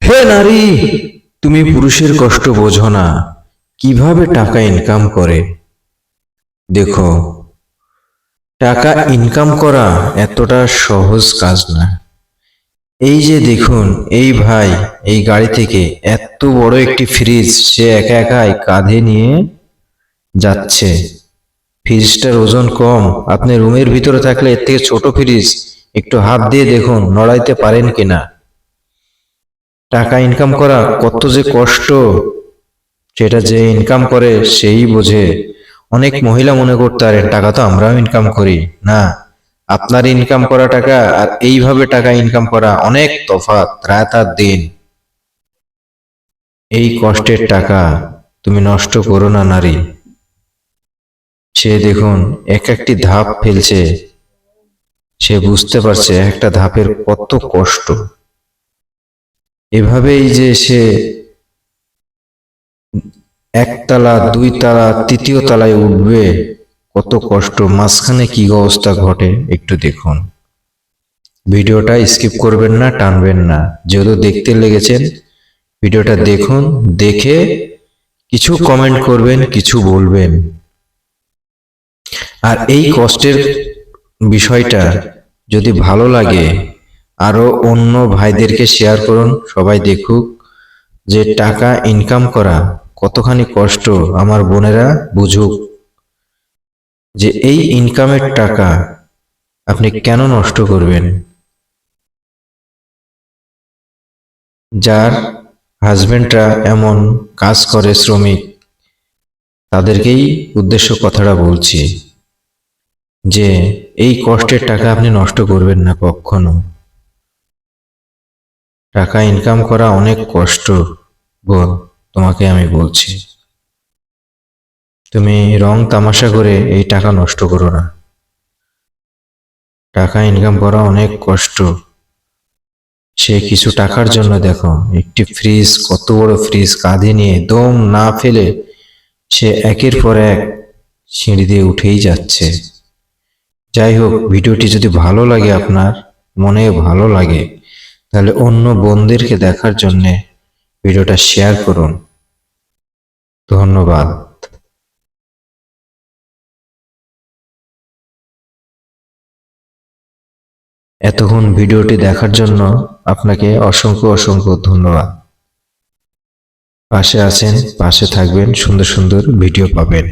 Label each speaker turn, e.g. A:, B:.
A: হে নারী, তুমি পুরুষের কষ্ট বোঝো না, কিভাবে টাকা ইনকাম করে। দেখো, টাকা ইনকাম করা এতটা সহজ কাজ না। এই যে দেখুন, এই ভাই এই গাড়ি থেকে এত বড় একটি ফ্রিজ সে একা একাই কাঁধে নিয়ে যাচ্ছে। ফ্রিজটার ওজন কম, আপনি রুমের ভিতরে থাকলে এর থেকে ছোট ফ্রিজ একটু হাত দিয়ে দেখুন নড়াইতে পারেন কিনা। টাকা ইনকাম করা কত যে কষ্ট, সেটা যে ইনকাম করে সেই বোঝে। অনেক মহিলা মনে করতে পারেন টাকা তো আমরাও ইনকাম করি না। আপনার ইনকাম করা টাকা আর এইভাবে টাকা ইনকাম করা অনেক তফাৎ, রাত আর দিন। এই কষ্টের টাকা তুমি নষ্ট করো না নারী। সে দেখুন এক একটি ধাপ ফেলছে, সে বুঝতে পারছে একটা ধাপের কত কষ্ট। এভাবেই যে সে একতলা, দুই তলা, তৃতীয় তলায় উঠবে, কত কষ্ট, মাঝখানে কি অবস্থা ঘটে একটু দেখুন। ভিডিওটা স্কিপ করবেন না, টানবেন না। যেহেতু দেখতে লেগেছেন, ভিডিওটা দেখুন, দেখে কিছু কমেন্ট করবেন, কিছু বলবেন। আর এই কষ্টের বিষয়টা যদি ভালো লাগে, আরো অন্য ভাইদেরকে শেয়ার করুন, সবাই দেখুক যে টাকা ইনকাম করা কতখানি কষ্ট। আমার বোনেরা বুঝুক যে এই ইনকামের টাকা আপনি কেন নষ্ট করবেন। যার হাজবেন্ডরা এমন কাজ করে, শ্রমিক, তাদেরকেই উদ্দেশ্য কথাটা বলছি যে এই কষ্টের টাকা আপনি নষ্ট করবেন না কখনো। টাকা ইনকাম করা অনেক কষ্ট বোন, তোমাকে আমি বলছি। তুমি রং তামাশা করে এই টাকা নষ্ট করো না। টাকা ইনকাম করা অনেক কষ্ট। সে কিছু টাকার জন্য দেখো একটি ফ্রিজ, কত বড় ফ্রিজ কাঁধে নিয়ে দম না ফেলে সে একের পর এক সিঁড়ি দিয়ে উঠেই যাচ্ছে। যাই হোক, ভিডিওটি যদি ভালো লাগে, আপনার মনে ভালো লাগে, তাহলে অন্য বোনদেরকে দেখার জন্য ভিডিওটা শেয়ার করুন। ধন্যবাদ। এতক্ষণ ভিডিওটি দেখার জন্য আপনাকে অসংখ্য অসংখ্য ধন্যবাদ। পাশে আছেন, পাশে থাকবেন, সুন্দর সুন্দর ভিডিও পাবেন।